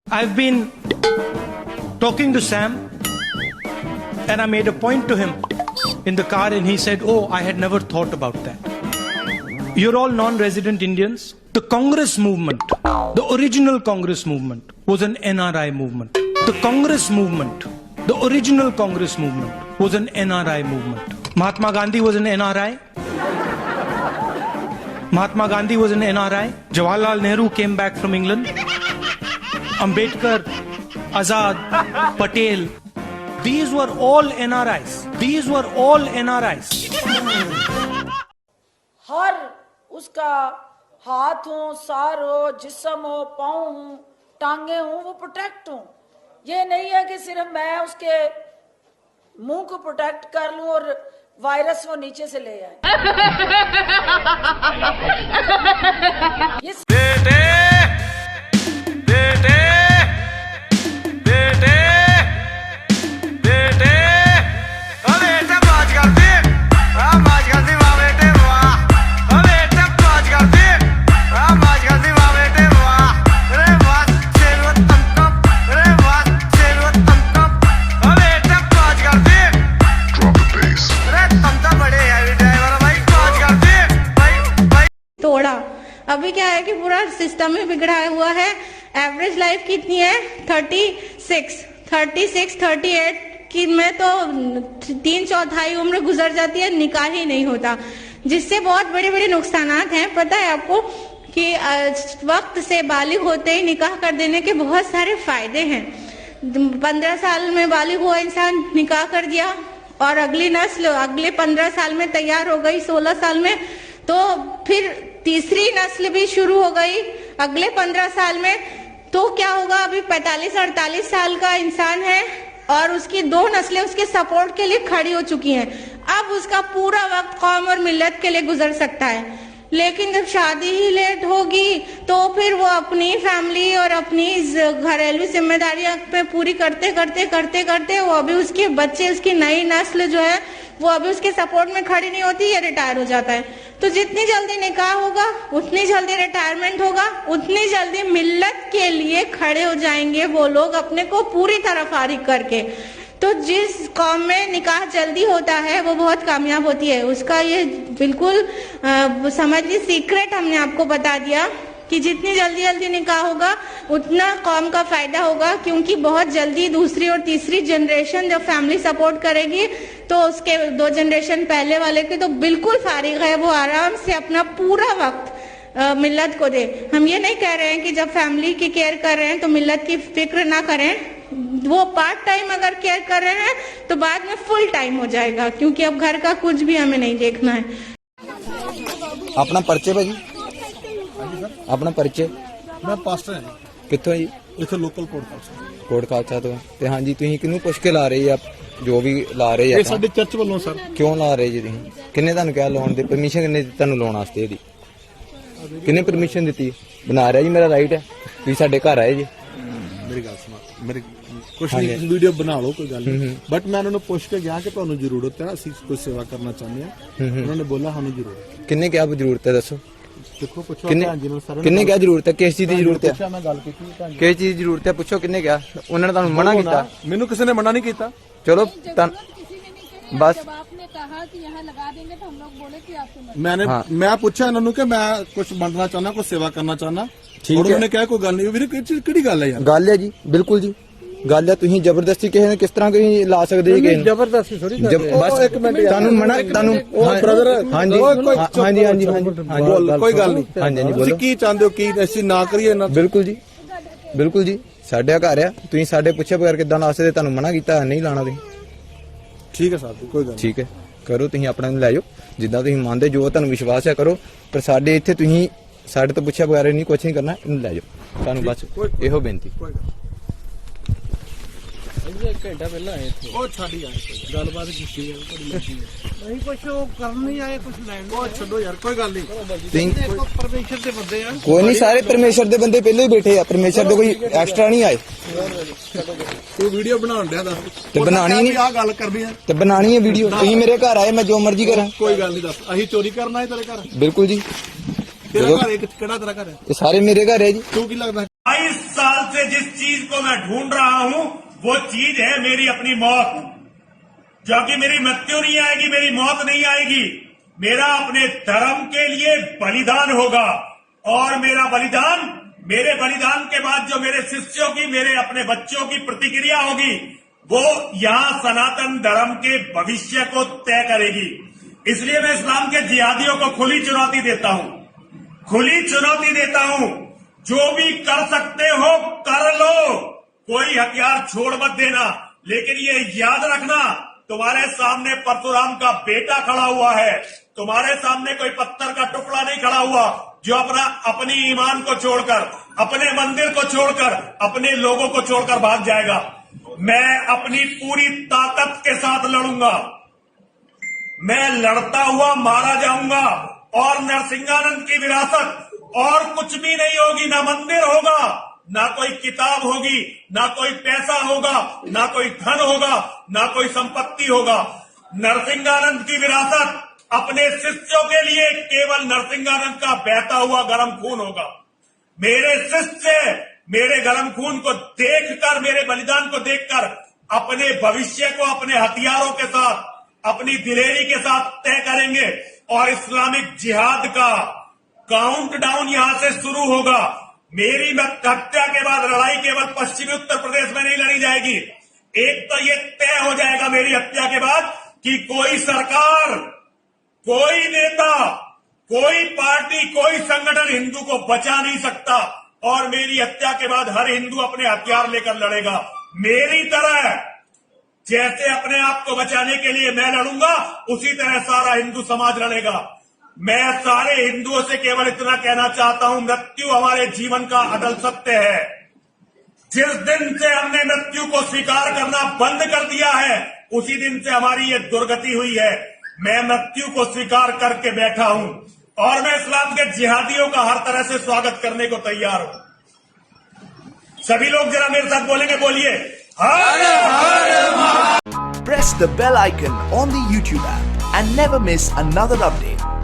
I've been talking to Sam and I made a point to him in the car and he said, oh, I had never thought about that. You're all non-resident Indians. The Congress movement, the original Congress movement was an NRI movement. The Congress movement, the original Congress movement was an NRI movement. Mahatma Gandhi was an NRI. Mahatma Gandhi was an NRI. Jawaharlal Nehru came back from England. Ambedkar, Azad, Patel. These were all NRIs. These were all NRIs. हर उसका हाथ हो, सार हो, जिस्म हो, पाँव हो, टांगे हो, वो प्रोटेक्ट हो। ये नहीं है कि सिर्फ मैं उसके मुंह को प्रोटेक्ट कर लूं और वायरस वो नीचे से ले आए। तोड़ा। अभी क्या है कि पूरा सिस्टम ही बिगड़ा हुआ है। एवरेज लाइफ कितनी है? 38 की में तो 3/4 उम्र गुजर जाती है, निकाह ही नहीं होता, जिससे बहुत बड़े बड़े नुकसानात हैं। पता है आपको कि वक्त से बालिग होते ही निकाह कर देने के बहुत सारे फायदे हैं। 15 साल में बालिग हुआ इंसान निकाह कर दिया और अगली नस्ल अगले 15 साल में तैयार हो गई, 16 साल में, तो फिर तीसरी नस्ल भी शुरू हो गई अगले 15 साल में। तो क्या होगा? अभी 45-48 साल का इंसान है और उसकी 2 नस्लें उसके सपोर्ट के लिए खड़ी हो चुकी हैं। अब उसका पूरा वक्त कौम और मिल्लत के लिए गुजर सकता है। लेकिन जब शादी ही लेट होगी तो फिर वो अपनी फैमिली और अपनी घरेलू जिम्मेदारियां पे पूरी करते करते वो अभी उसके बच्चे, उसकी नई नस्ल जो है वो अभी उसके सपोर्ट में खड़ी नहीं होती, ये रिटायर हो जाता है। तो जितनी जल्दी निकाह होगा उतनी जल्दी रिटायरमेंट होगा, उतनी जल्दी मिल्लत के लिए खड़े हो जाएंगे वो लोग अपने को पूरी तरह फारिग करके। तो जिस कौम में निकाह जल्दी होता है वो बहुत कामयाब होती है। उसका ये बिल्कुल समझ ली सीक्रेट हमने आपको बता दिया कि जितनी जल्दी निकाह होगा उतना कौम का फायदा होगा, क्योंकि बहुत जल्दी दूसरी और तीसरी जनरेशन जब फैमिली सपोर्ट करेगी तो उसके 2 जनरेशन पहले वाले के तो बिल्कुल फारिग है, वो आराम से अपना पूरा वक्त मिल्लत को दे। हम ये नहीं कह रहे हैं कि जब फैमिली की केयर कर रहे हैं तो मिल्लत की फिक्र ना करें। वो पार्ट टाइम अगर केयर कर रहे हैं तो बाद में फुल टाइम हो जाएगा, क्योंकि अब घर का कुछ भी हमें नहीं देखना है। अपना परिचय भाजी, अपना परिचय। मैं पास्टर ਹਾਂ ਕਿੱਥੋਂ ਜੀ? ਇੱਥੇ ਲੋਕਲ ਕੋਟ ਖਾਲਸਾ ਤੋਂ। ਤੇ ਹਾਂਜੀ, ਤੁਸੀਂ ਕਿਹਨੂੰ ਪੁੱਛ ਕੇ ਲਾ ਰਹੇ ਆ? ਜੋ ਵੀ ਲਾ ਰਹੇ ਆ ਇਹ ਸਾਡੇ ਚਰਚ ਵੱਲੋਂ ਸਰ। ਕਿਉਂ ਲਾ ਰਹੇ ਜੀ ਤੁਸੀਂ? ਕਿੰਨੇ ਤੁਹਾਨੂੰ ਕਿਹਾ ਲਾਉਣ ਦੇ? ਪਰਮਿਸ਼ਨ ਕਿੰਨੇ ਦਿੱਤੀ ਤੁਹਾਨੂੰ ਲਾਉਣ ਵਾਸਤੇ? ਇਹਦੀ ਕਿੰਨੇ ਪਰਮਿਸ਼ਨ ਦਿੱਤੀ? ਬਣਾ ਰਿਹਾ ਜੀ, ਮੇਰਾ ਰਾਈਟ ਹੈ, ਤੁਸੀਂ ਸਾਡੇ ਘਰ ਆਏ ਜੀ। ਮੇਰੀ ਗੱਲ ਸੁਣੋ, ਮੇਰੇ ਕੁਛ ਨਹੀਂ, ਤੁਸੀਂ ਵੀਡੀਓ ਬਣਾ ਲਓ, ਕੋਈ ਗੱਲ ਨਹੀਂ, ਬਟ ਮੈਂ ਉਹਨਾਂ ਨੂੰ ਪੁੱਛ ਕੇ ਗਿਆ ਕਿ ਤੁਹਾਨੂੰ ਜ਼ਰੂਰਤ ਹੈ, ਅਸੀਂ ਕੋਈ ਸੇਵਾ ਕਰਨਾ ਚਾਹੁੰਦੇ ਹਾਂ। ਉਹਨਾਂ ਨੇ ਬੋਲਾ ਸਾਨੂੰ ਜ਼ਰੂਰਤ। ਕਿੰਨੇ ਕਿਹਾ ਜ਼ਰੂਰਤ ਹੈ? ਦੱਸੋ। ਦੇਖੋ ਪੁੱਛੋ ਕਿੰਨੇ ਕਿਹਾ ਜ਼ਰੂਰਤ ਹੈ? ਕਿਸ ਚੀਜ਼ ਦੀ ਜ਼ਰੂਰਤ ਹੈ? ਮੈਂ ਗੱਲ ਕੀਤੀ, ਕਿਸ ਚੀਜ਼ ਦੀ ਜ਼ਰੂਰਤ ਹੈ? ਪੁੱਛੋ ਕਿੰਨੇ ਕਿਹਾ? ਉਹਨਾਂ ਨੇ ਤੁਹਾਨੂੰ ਮਨਾ ਕੀਤਾ? ਮੈਨੂੰ ਕਿਸੇ ਨੇ ਮਨਾ ਨਹੀਂ ਕੀਤਾ। ਚਲੋ बस आपने कहा कि यहाँ लगा देंगे तो हम लोग बोले कि आपको मैं पूछा इन्होंने कि मैं कुछ बनना चाहना, कुछ सेवा करना चाहना। उन्होंने कहा कोई गल नहीं। ਵੀਰੇ ਕਿਹੜੀ ਗੱਲ ਹੈ ਯਾਰ? ਗੱਲ ਹੈ ਜੀ, ਬਿਲਕੁਲ ਜੀ ਗੱਲ ਹੈ। ਤੁਸੀਂ ਜ਼ਬਰਦਸਤੀ ਕਿਸੇ ਨੇ ਕਿਸ ਤਰ੍ਹਾਂ ਕੋਈ ਲਾ ਸਕਦੇ ਜੀ? ਕਿਸੇ ਜ਼ਬਰਦਸਤੀ ਥੋੜੀ ਬਸ ਇੱਕ ਮਿੰਟ, ਤੁਹਾਨੂੰ ਮਨਾ, ਤੁਹਾਨੂੰ ਬ੍ਰਦਰ। ਹਾਂਜੀ ਕੋਈ ਗੱਲ ਨਹੀਂ। ਹਾਂਜੀ ਤੁਸੀਂ ਬੋਲੋ। ਕੀ ਚਾਹੁੰਦੇ ਹੋ ਕੀ ਅਸੀਂ ਨਾ ਕਰੀਏ? ਨਾ ਬਿਲਕੁਲ ਜੀ, ਬਿਲਕੁਲ ਜੀ, ਸਾਡਾ ਘਰ ਆ। ਤੁਸੀਂ ਸਾਡੇ ਪੁੱਛੇ ਬਗੈਰ ਕਿੱਦਾਂ ਲਾ ਸਕਦੇ? ਤੁਹਾਨੂੰ ਮਨਾ ਕੀਤਾ ਨਹੀਂ ਲਾਣਾ ਤੁਸੀਂ। ਠੀਕ ਹੈ ਸਾਹਿਬ, ਕੋਈ ਗੱਲ ਨਹੀਂ। ਠੀਕ ਹੈ, ਕਰੋ ਤੁਸੀਂ ਆਪਣਾ ਨੂੰ ਲੈ ਜਾਓ ਜਿੱਦਾਂ ਤੁਸੀਂ ਮੰਨਦੇ, ਜੋ ਤੁਹਾਨੂੰ ਵਿਸ਼ਵਾਸ ਹੈ ਕਰੋ, ਪਰ ਸਾਡੇ ਇੱਥੇ ਤੁਸੀਂ ਸਾਡੇ ਤੋਂ ਪੁੱਛਿਆ ਬਗੈਰ ਨਹੀਂ ਕੁਝ ਨਹੀਂ ਕਰਨਾ, ਇਹਨੂੰ ਲੈ ਜਾਓ। ਸਾਨੂੰ ਬਸ ਇਹੋ ਬੇਨਤੀ। एक घंटा पहले आए थे। ਉਹ ਛੱਡ ਯਾਰ, ਗੱਲਬਾਤ ਕੀਤੀ ਹੈ ਨਹੀਂ, ਕੁਝ ਉਹ ਕਰਨ ਨਹੀਂ ਆਏ, ਕੁਝ ਲੈਣ। ਉਹ ਛੱਡੋ ਯਾਰ, ਕੋਈ ਗੱਲ ਨਹੀਂ। ਪਰਮੇਸ਼ਰ ਦੇ ਬੰਦੇ ਆ। ਕੋਈ ਨਹੀਂ, ਸਾਰੇ ਪਰਮੇਸ਼ਰ ਦੇ ਬੰਦੇ ਪਹਿਲੇ ਹੀ ਬੈਠੇ ਆ, ਪਰਮੇਸ਼ਰ ਦੇ ਕੋਈ ਐਕਸਟਰਾ ਨਹੀਂ ਆਏ। ਤੂੰ ਵੀਡੀਓ ਬਣਾਉਣ ਡਿਆ ਦੱਸ? ਤੇ ਬਣਾਣੀ ਨਹੀਂ, ਆਹ ਗੱਲ ਕਰਨੀ ਹੈ ਤੇ ਬਣਾਣੀ ਹੈ ਵੀਡੀਓ। ਤੁਸੀਂ ਮੇਰੇ ਘਰ ਆਏ, ਮੈਂ ਜੋ ਮਰਜ਼ੀ ਕਰਾਂ। ਕੋਈ ਗੱਲ ਨਹੀਂ, ਦੱਸ ਅਸੀਂ ਚੋਰੀ ਕਰਨਾ ਹੈ ਤੇਰੇ ਘਰ? ਬਿਲਕੁਲ ਜੀ। ਤੇਰਾ ਘਰ ਕਿਹੜਾ? ਤੇਰਾ ਘਰ ਹੈ? ਇਹ ਸਾਰੇ ਮੇਰੇ ਘਰ ਹੈ ਜੀ। ਤੂੰ ਕੀ ਲੱਗਦਾ? 22 साल से जिस चीज को मैं ढूंढ रहा हूं वो चीज है मेरी अपनी मौत। क्योंकि मेरी मृत्यु नहीं आएगी, मेरी मौत नहीं आएगी, मेरा अपने धर्म के लिए बलिदान होगा। और मेरा बलिदान, मेरे बलिदान के बाद जो मेरे शिष्यों की, मेरे अपने बच्चों की प्रतिक्रिया होगी वो यहां सनातन धर्म के भविष्य को तय करेगी। इसलिए मैं इस्लाम के जिहादियों को खुली चुनौती देता हूं, खुली चुनौती देता हूं, जो भी कर सकते हो कर लो, कोई हथियार छोड़ मत देना। लेकिन ये याद रखना, तुम्हारे सामने परशुराम का बेटा खड़ा हुआ है, तुम्हारे सामने कोई पत्थर का टुकड़ा नहीं खड़ा हुआ जो अपनी ईमान को छोड़कर, अपने मंदिर को छोड़कर, अपने लोगों को छोड़कर भाग जाएगा। मैं अपनी पूरी ताकत के साथ लड़ूंगा, मैं लड़ता हुआ मारा जाऊंगा। और नरसिंहानंद की विरासत और कुछ भी नहीं होगी, ना मंदिर होगा, ना कोई किताब होगी, ना कोई पैसा होगा, ना कोई धन होगा, ना कोई संपत्ति होगा। नरसिंहानंद की विरासत अपने शिष्यों के लिए केवल नरसिंहानंद का बहता हुआ गर्म खून होगा। मेरे शिष्य मेरे गर्म खून को देखकर, मेरे बलिदान को देखकर अपने भविष्य को अपने हथियारों के साथ, अपनी दिलेरी के साथ तय करेंगे। और इस्लामिक जिहाद का काउंटडाउन यहां से शुरू होगा। मेरी हत्या के बाद लड़ाई केवल पश्चिमी उत्तर प्रदेश में नहीं लड़ी जाएगी। एक तो ये तय हो जाएगा मेरी हत्या के बाद कि कोई सरकार, कोई नेता, कोई पार्टी, कोई संगठन हिंदू को बचा नहीं सकता। और मेरी हत्या के बाद हर हिंदू अपने हथियार लेकर लड़ेगा। मेरी तरह जैसे अपने आप को बचाने के लिए मैं लड़ूंगा, उसी तरह सारा हिंदू समाज लड़ेगा। मैं सारे हिंदुओं से केवल इतना कहना चाहता हूं, मृत्यु हमारे जीवन का अटल सत्य है। जिस दिन से हमने मृत्यु को स्वीकार करना बंद कर दिया है, उसी दिन से हमारी ये दुर्गति हुई है। मैं मृत्यु को स्वीकार करके बैठा हूं और मैं इस्लाम के जिहादियों का हर तरह से स्वागत करने को तैयार हूं। सभी लोग जरा मेरे साथ बोलेंगे, बोलिए हर हर। Press the bell icon on the YouTube app and never miss another update.